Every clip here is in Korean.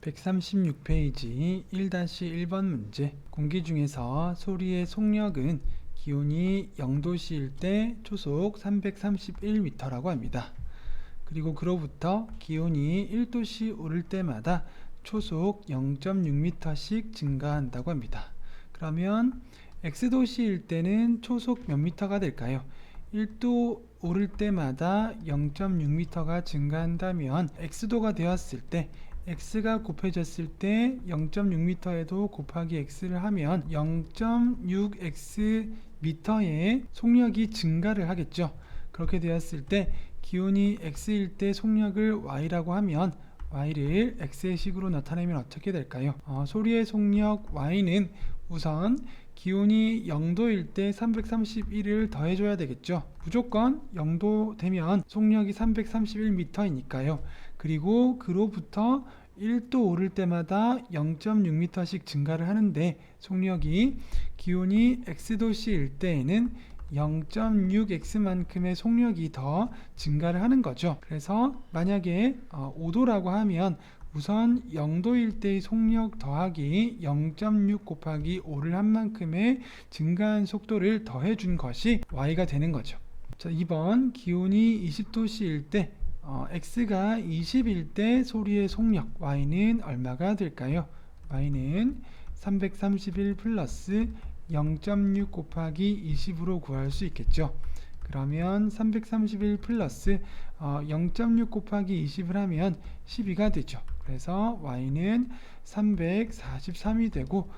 136페이지 1-1번 문제. 공기 중에서 소리의 속력은 기온이 0도씨일 때 초속 331m라고 합니다. 그리고 그로부터 기온이 1도씨 오를 때마다 초속 0.6m씩 증가한다고 합니다. 그러면 X도씨일 때는 초속 몇 미터가 될까요? 1도 오를 때마다 0.6m가 증가한다면 X도가 되었을 때 X가 곱해졌을 때 0.6m에도 곱하기 X를 하면 0.6X 미터의 속력이 증가를 하겠죠. 그렇게 되었을 때 기온이 X일 때 속력을 Y라고 하면 Y를 X의 식으로 나타내면 어떻게 될까요? 소리의 속력 Y는 우선 기온이 0도일 때 331을 더해줘야 되겠죠. 무조건 0도 되면 속력이 331m이니까요. 그리고 그로부터 1도 오를 때마다 0.6m씩 증가를 하는데 속력이 기온이 X도씨일 때에는 0.6x만큼의 속력이 더 증가를 하는 거죠. 그래서 만약에 5도라고 하면 우선 0도일 때의 속력 더하기 0.6 곱하기 5를 한 만큼의 증가한 속도를 더해준 것이 y가 되는 거죠. 자, 2번 기온이 20도씨일 때 x가 20일 때 소리의 속력 y는 얼마가 될까요? y는 331 플러스 0.6 곱하기 20으로 구할 수 있겠죠. 그러면 331 플러스 0.6 곱하기 20을 하면 12가 되죠. 그래서 y는 343이 되고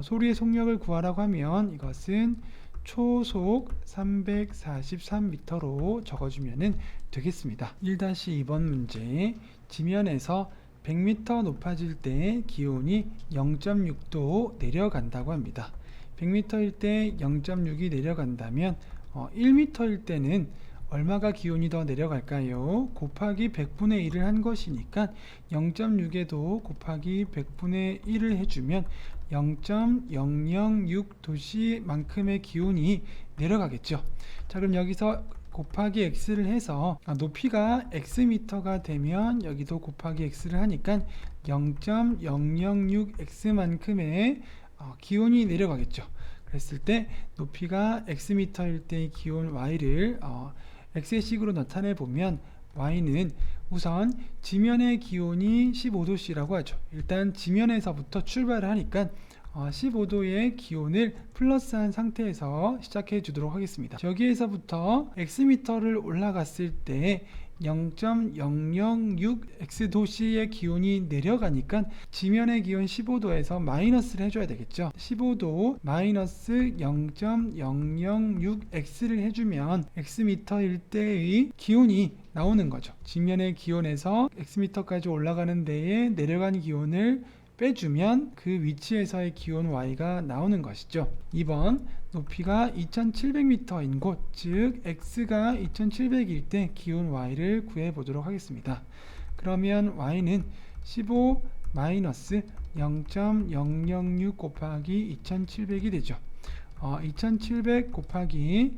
소리의 속력을 구하라고 하면 이것은 초속 343m로 적어주면 되겠습니다. 1-2번 문제. 지면에서 100m 높아질 때 기온이 0.6도 내려간다고 합니다. 100m일 때 0.6이 내려간다면 1m일 때는 얼마가 기온이 더 내려갈까요? 곱하기 100분의 1을 한 것이니까 0.6에도 곱하기 100분의 1을 해주면 0.006도씨만큼의 기온이 내려가겠죠. 자, 그럼 여기서 곱하기 x를 해서 높이가 x미터가 되면 여기도 곱하기 x를 하니까 0.006x만큼의 기온이 내려가겠죠. 그랬을 때 높이가 x미터일 때의 기온 y를 x의 식으로 나타내 보면 y는 우선 지면의 기온이 15도씨라고 하죠. 일단 지면에서부터 출발을 하니까 15도의 기온을 플러스한 상태에서 시작해 주도록 하겠습니다. 여기에서부터 x미터를 올라갔을 때 0.006x도씨의 기온이 내려가니까 지면의 기온 15도에서 마이너스를 해줘야 되겠죠. 15도 마이너스 0.006x를 해주면 x미터일 때의 기온이 나오는 거죠. 지면의 기온에서 x미터까지 올라가는 데에 내려간 기온을 빼주면 그 위치에서의 기온 y가 나오는 것이죠. 2번 높이가 2700m인 곳, 즉 x가 2700일 때 기온 y를 구해 보도록 하겠습니다. 그러면 y는 15 마이너스 0.006 곱하기 2700이 되죠. 2700 곱하기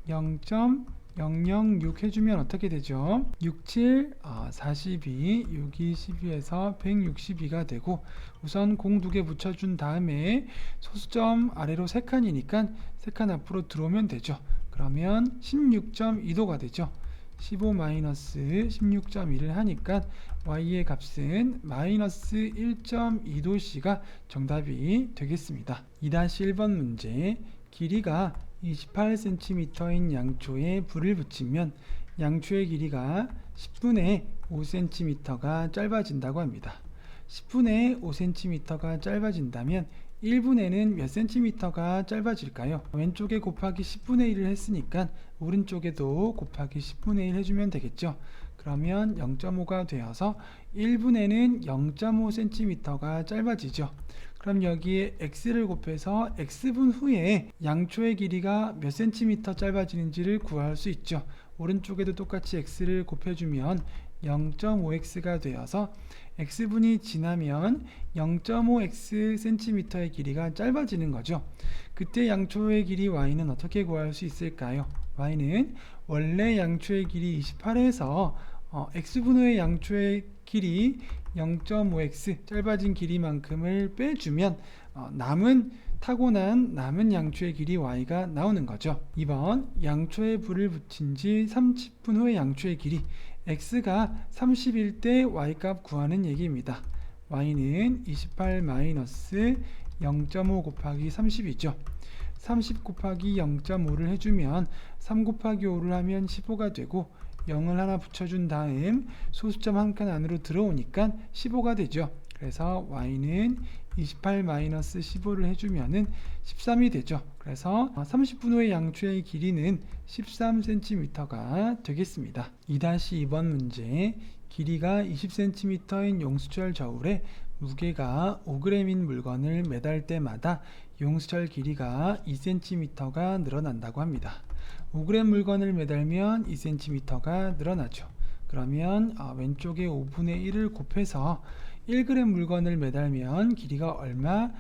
0.006 해주면 어떻게 되죠? 67, 42, 62, 12에서 162가 되고 우선 공 2개 붙여준 다음에 소수점 아래로 3칸이니까 3칸 앞으로 들어오면 되죠. 그러면 16.2도가 되죠. 15 마이너스 16.1을 하니까 y의 값은 마이너스 1.2도씨가 정답이 되겠습니다. 2-1번 문제. 길이가 28cm인 양초에 불을 붙이면 양초의 길이가 10분의 5cm가 짧아진다고 합니다. 10분의 5cm가 짧아진다면 1분에는 몇 cm가 짧아질까요? 왼쪽에 곱하기 10분의 1을 했으니까 오른쪽에도 곱하기 10분의 1 해주면 되겠죠. 그러면 0.5가 되어서 1분에는 0.5cm가 짧아지죠. 그럼 여기에 x를 곱해서 x분 후에 양초의 길이가 몇 cm 짧아지는지를 구할 수 있죠. 오른쪽에도 똑같이 x를 곱해주면 0.5x가 되어서 x분이 지나면 0.5xcm의 길이가 짧아지는 거죠. 그때 양초의 길이 y는 어떻게 구할 수 있을까요? y는 원래 양초의 길이 28에서 x분의 양초의 길이 0.5x 짧아진 길이만큼을 빼주면 타고난 남은 양초의 길이 y가 나오는 거죠. 2번 양초에 불을 붙인 지 30분 후의 양초의 길이 x가 30일 때 y값 구하는 얘기입니다. y는 28 마이너스 0.5 곱하기 30이죠. 30 곱하기 0.5를 해주면 3 곱하기 5를 하면 15가 되고 0을 하나 붙여준 다음 소수점 한 칸 안으로 들어오니까 15가 되죠. 그래서 y는 28 마이너스 15를 해주면은 13이 되죠. 그래서 30분 후의 양초의 길이는 13cm가 되겠습니다. 2-2번 문제 길이가 20cm인 용수철 저울에 무게가 5g인 물건을 매달 때마다 용수철 길이가 2cm가 늘어난다고 합니다. 5g 물건을 매달면 2cm가 늘어나죠. 그러면 왼쪽에 5분의 1을 곱해서 1g 물건을 매달면 길이가 얼마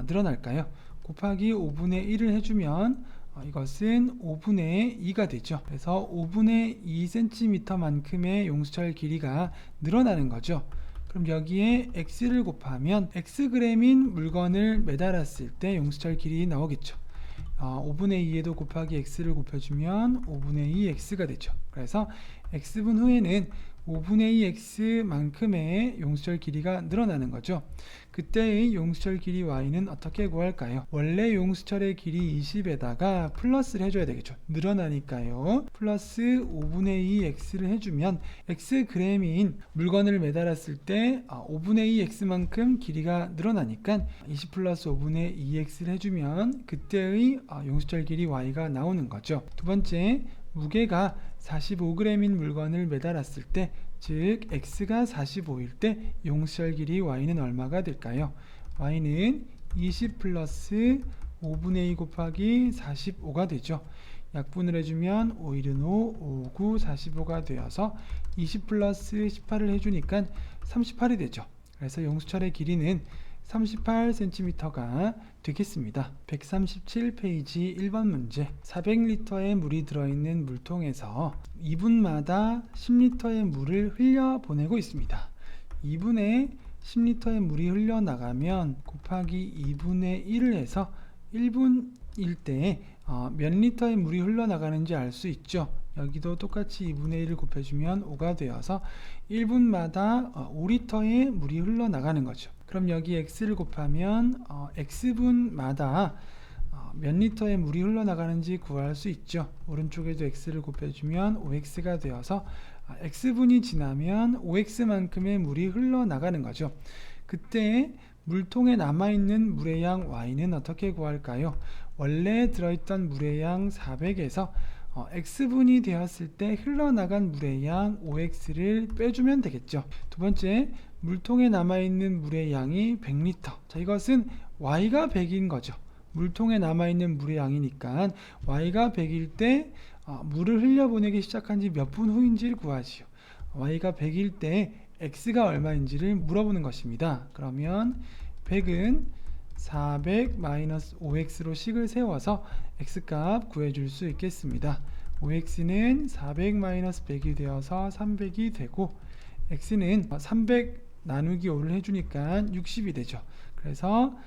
늘어날까요? 곱하기 5분의 1을 해주면 이것은 5분의 2가 되죠. 그래서 5분의 2cm 만큼의 용수철 길이가 늘어나는 거죠. 그럼 여기에 x를 곱하면 xg인 물건을 매달았을 때 용수철 길이 나오겠죠. 5분의 2에도 곱하기 x를 곱해주면 5분의 2x가 되죠. 그래서 x분 후에는 5분의 2x 만큼의 용수철 길이가 늘어나는 거죠. 그때의 용수철 길이 y는 어떻게 구할까요? 원래 용수철의 길이 20에다가 플러스를 해줘야 되겠죠. 늘어나니까요. 플러스 5분의 2x를 해주면 xg인 물건을 매달았을 때 5분의 2x만큼 길이가 늘어나니까 20 플러스 5분의 2x를 해주면 그때의 용수철 길이 y가 나오는 거죠. 두 번째, 무게가 45g인 물건을 매달았을 때, 즉 x가 45일 때 용수철 길이 y는 얼마가 될까요? y는 20 플러스 5분의 2 곱하기 45가 되죠. 약분을 해주면 5, 1은 5, 5, 9, 45가 되어서 20 플러스 18을 해주니까 38이 되죠. 그래서 용수철의 길이는 38cm가 되겠습니다. 137페이지 1번 문제 400리터의 물이 들어있는 물통에서 2분마다 10리터의 물을 흘려보내고 있습니다. 2분에 10리터의 물이 흘러나가면 곱하기 2분의 1을 해서 1분일 때 몇 리터의 물이 흘러나가는지 알 수 있죠. 여기도 똑같이 2분의 1을 곱해주면 5가 되어서 1분마다 5리터의 물이 흘러나가는 거죠. 그럼 여기 x를 곱하면 x분마다 몇 리터의 물이 흘러나가는지 구할 수 있죠. 오른쪽에도 x를 곱해주면 5x가 되어서 x분이 지나면 5x만큼의 물이 흘러나가는 거죠. 그때 물통에 남아있는 물의 양 y는 어떻게 구할까요? 원래 들어있던 물의 양 400에서 x분이 되었을 때 흘러나간 물의 양 5x를 빼주면 되겠죠. 두 번째, 물통에 남아있는 물의 양이 100리터. 자, 이것은 y가 100인 거죠. 물통에 남아있는 물의 양이니까 y가 100일 때 물을 흘려보내기 시작한 지 몇 분 후인지를 구하지요. y가 100일 때 x가 얼마인지를 물어보는 것입니다. 그러면 100은 400 마이너스 5x로 식을 세워서 x값 구해줄 수 있겠습니다. 5x는 400 마이너스 100이 되어서 300이 되고 x는 300 나누기 5를 해주니까 60이 되죠. 그래서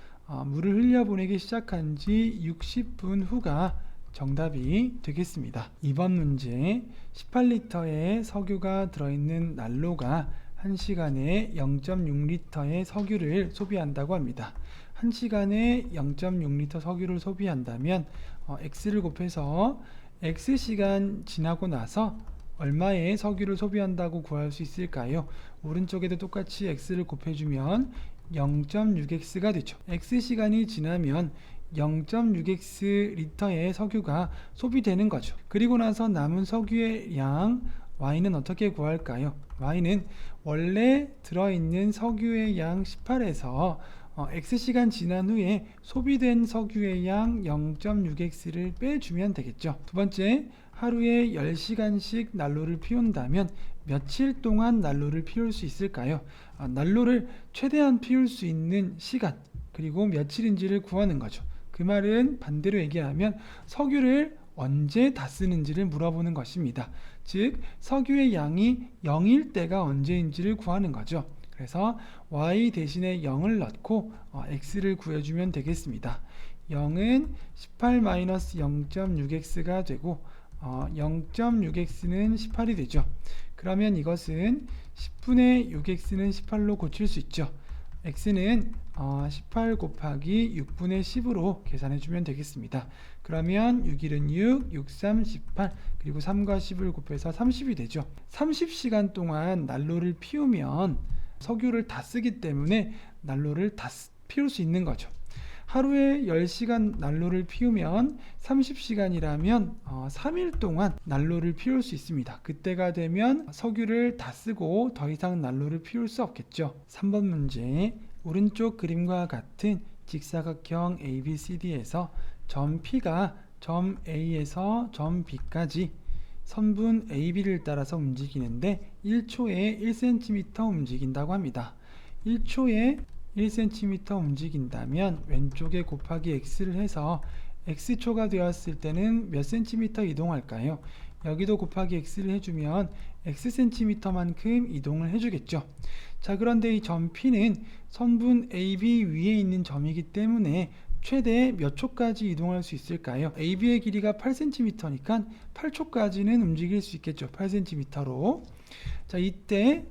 물을 흘려보내기 시작한 지 60분 후가 정답이 되겠습니다. 2번 문제 18리터의 석유가 들어있는 난로가 1시간에 0.6리터의 석유를 소비한다고 합니다. 1시간에 0.6리터 석유를 소비한다면 x를 곱해서 x시간 지나고 나서 얼마의 석유를 소비한다고 구할 수 있을까요? 오른쪽에도 똑같이 x를 곱해주면 0.6x가 되죠. x시간이 지나면 0.6x 리터의 석유가 소비되는 거죠. 그리고 나서 남은 석유의 양 y는 어떻게 구할까요? y는 원래 들어있는 석유의 양 18에서 x시간 지난 후에 소비된 석유의 양 0.6x를 빼주면 되겠죠. 두 번째, 하루에 10시간씩 난로를 피운다면 며칠 동안 난로를 피울 수 있을까요? 난로를 최대한 피울 수 있는 시간 그리고 며칠인지를 구하는 거죠. 그 말은 반대로 얘기하면 석유를 언제 다 쓰는지를 물어보는 것입니다. 즉 석유의 양이 0일 때가 언제인지를 구하는 거죠. 그래서 y 대신에 0을 넣고 x를 구해주면 되겠습니다. 0은 18-0.6x가 되고 0.6x는 18이 되죠. 그러면 이것은 10분의 6x는 18로 고칠 수 있죠. x는 18 곱하기 6분의 10으로 계산해주면 되겠습니다. 그러면 6일은 6, 6, 3, 18 그리고 3과 10을 곱해서 30이 되죠. 30시간 동안 난로를 피우면 석유를 다 쓰기 때문에 난로를 다 피울 수 있는 거죠. 하루에 10시간 난로를 피우면 30시간이라면 3일 동안 난로를 피울 수 있습니다. 그때가 되면 석유를 다 쓰고 더 이상 난로를 피울 수 없겠죠. 3번 문제, 오른쪽 그림과 같은 직사각형 ABCD에서 점 P가 점 A에서 점 B까지 선분 AB를 따라서 움직이는데 1초에 1cm 움직인다고 합니다. 1초에 1cm 움직인다면 왼쪽에 곱하기 x를 해서 x초가 되었을 때는 몇 cm 이동할까요? 여기도 곱하기 x를 해주면 xcm만큼 이동을 해주겠죠. 자, 그런데 이 점 P는 선분 AB 위에 있는 점이기 때문에 최대 몇 초까지 이동할 수 있을까요? AB의 길이가 8cm니까 8초까지는 움직일 수 있겠죠. 8cm로. 자, 이때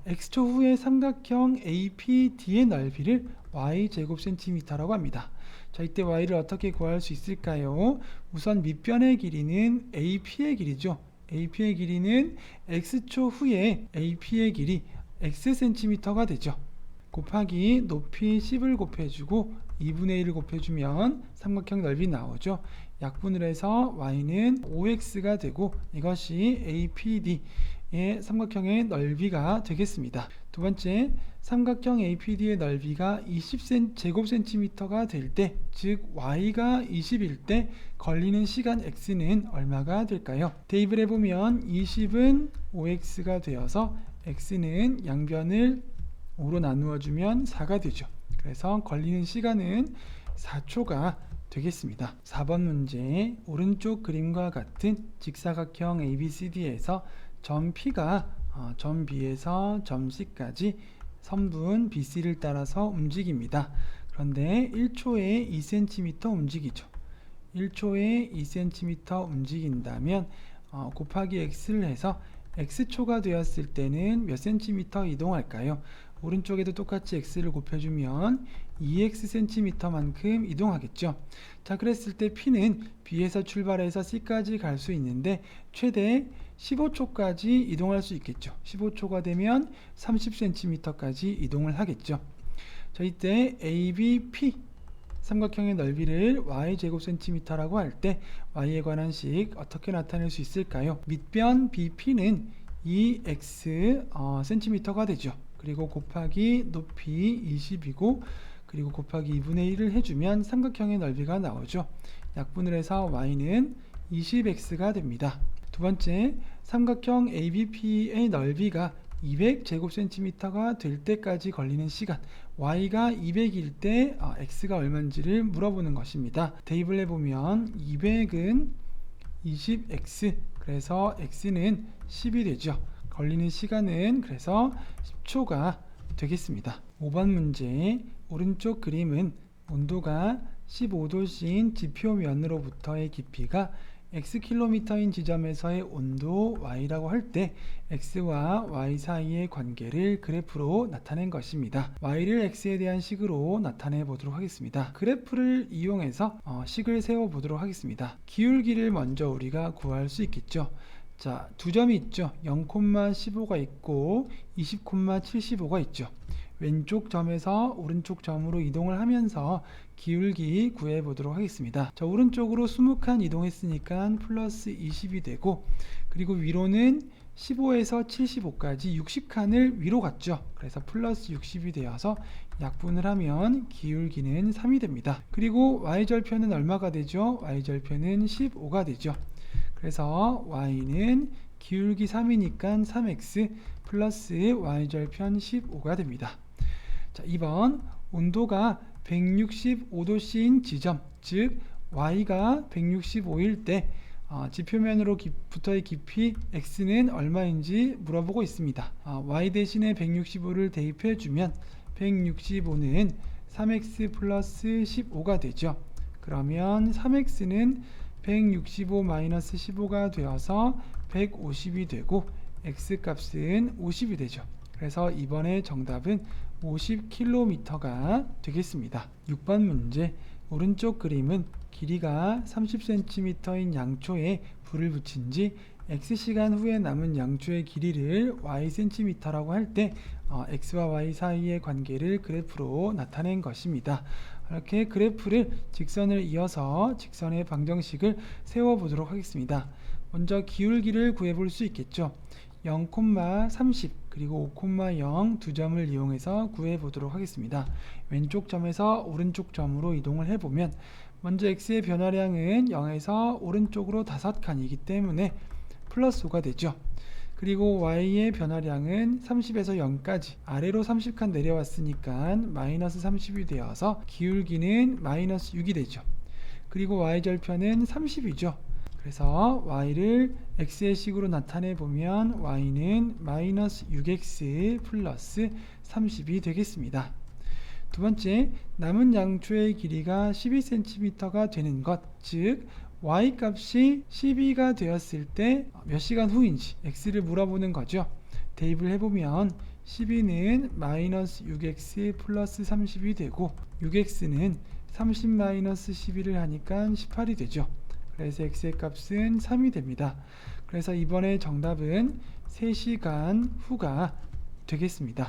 x초 후에 삼각형 APD의 넓이를 y제곱cm라고 합니다. 자, 이때 y를 어떻게 구할 수 있을까요? 우선 밑변의 길이는 AP의 길이죠. AP의 길이는 x초 후에 AP의 길이 xcm가 되죠. 곱하기 높이 10을 곱해주고 2분의 1을 곱해주면 삼각형 넓이 나오죠. 약분을 해서 y는 5x가 되고 이것이 APD의 삼각형의 넓이가 되겠습니다. 두 번째, 삼각형 APD의 넓이가 20제곱cm가 될 때, 즉 y가 20일 때 걸리는 시간 x는 얼마가 될까요? 대입을 해보면 20은 5x가 되어서 x는 양변을 5로 나누어 주면 4가 되죠. 그래서 걸리는 시간은 4초가 되겠습니다. 4번 문제, 오른쪽 그림과 같은 직사각형 ABCD에서 점 P가 점 B에서 점 C까지 선분 BC를 따라서 움직입니다. 그런데 1초에 2cm 움직이죠. 1초에 2cm 움직인다면 곱하기 x를 해서 x초가 되었을 때는 몇 cm 이동할까요? 오른쪽에도 똑같이 x를 곱해주면 2xcm만큼 이동하겠죠. 자, 그랬을 때 P는 B에서 출발해서 C까지 갈 수 있는데 최대 15초까지 이동할 수 있겠죠. 15초가 되면 30cm까지 이동을 하겠죠. 자, 이때 ABP 삼각형의 넓이를 y제곱cm라고 할 때 y에 관한 식 어떻게 나타낼 수 있을까요? 밑변 BP는 2x cm가 되죠. 그리고 곱하기 높이 20이고 그리고 곱하기 2분의 1을 해주면 삼각형의 넓이가 나오죠. 약분을 해서 y는 20x가 됩니다. 두 번째, 삼각형 ABP의 넓이가 200제곱cm가 될 때까지 걸리는 시간, y가 200일 때 x가 얼마인지를 물어보는 것입니다. 대입을 해보면 200은 20x, 그래서 x는 10이 되죠. 걸리는 시간은 그래서 10초가 되겠습니다. 5번 문제, 오른쪽 그림은 온도가 15도씨인 지표면으로부터의 깊이가 xkm인 지점에서의 온도 y라고 할 때 x와 y 사이의 관계를 그래프로 나타낸 것입니다. y를 x에 대한 식으로 나타내 보도록 하겠습니다. 그래프를 이용해서 식을 세워 보도록 하겠습니다. 기울기를 먼저 우리가 구할 수 있겠죠. 자, 두 점이 있죠. 0,15가 있고 20,75가 있죠. 왼쪽 점에서 오른쪽 점으로 이동을 하면서 기울기 구해 보도록 하겠습니다. 자, 오른쪽으로 20칸 이동했으니까 플러스 20이 되고, 그리고 위로는 15에서 75까지 60칸을 위로 갔죠. 그래서 플러스 60이 되어서 약분을 하면 기울기는 3이 됩니다. 그리고 y절편은 얼마가 되죠? y절편은 15가 되죠. 그래서 y는 기울기 3이니까 3x 플러스 y절편 15가 됩니다. 자, 2번, 온도가 165도씨인 지점, 즉 y가 165일 때 지표면으로부터의 깊이 x는 얼마인지 물어보고 있습니다. y 대신에 165를 대입해 주면 165는 3x 플러스 15가 되죠. 그러면 3x는 165 마이너스 15가 되어서 150이 되고 x값은 50이 되죠. 그래서 이번에 정답은 50km가 되겠습니다. 6번 문제, 오른쪽 그림은 길이가 30cm인 양초에 불을 붙인 지 x시간 후에 남은 양초의 길이를 ycm라고 할 때 x와 y 사이의 관계를 그래프로 나타낸 것입니다. 이렇게 그래프를 직선을 이어서 직선의 방정식을 세워보도록 하겠습니다. 먼저 기울기를 구해볼 수 있겠죠. 0,30 그리고 5,0 두 점을 이용해서 구해보도록 하겠습니다. 왼쪽 점에서 오른쪽 점으로 이동을 해보면 먼저 x의 변화량은 0에서 오른쪽으로 5칸이기 때문에 플러스 5가 되죠. 그리고 y의 변화량은 30에서 0까지 아래로 30칸 내려왔으니까 마이너스 30이 되어서 기울기는 마이너스 6이 되죠. 그리고 y절편은 30이죠. 그래서 y를 x의 식으로 나타내 보면 y는 마이너스 6x 플러스 30이 되겠습니다. 두 번째, 남은 양초의 길이가 12cm가 되는 것, 즉 y 값이 12가 되었을 때 몇 시간 후인지 x를 물어보는 거죠. 대입을 해보면 12는 마이너스 6x 플러스 30이 되고 6x는 30 마이너스 12를 하니까 18이 되죠. 그래서 x의 값은 3이 됩니다. 그래서 이번에 정답은 3시간 후가 되겠습니다.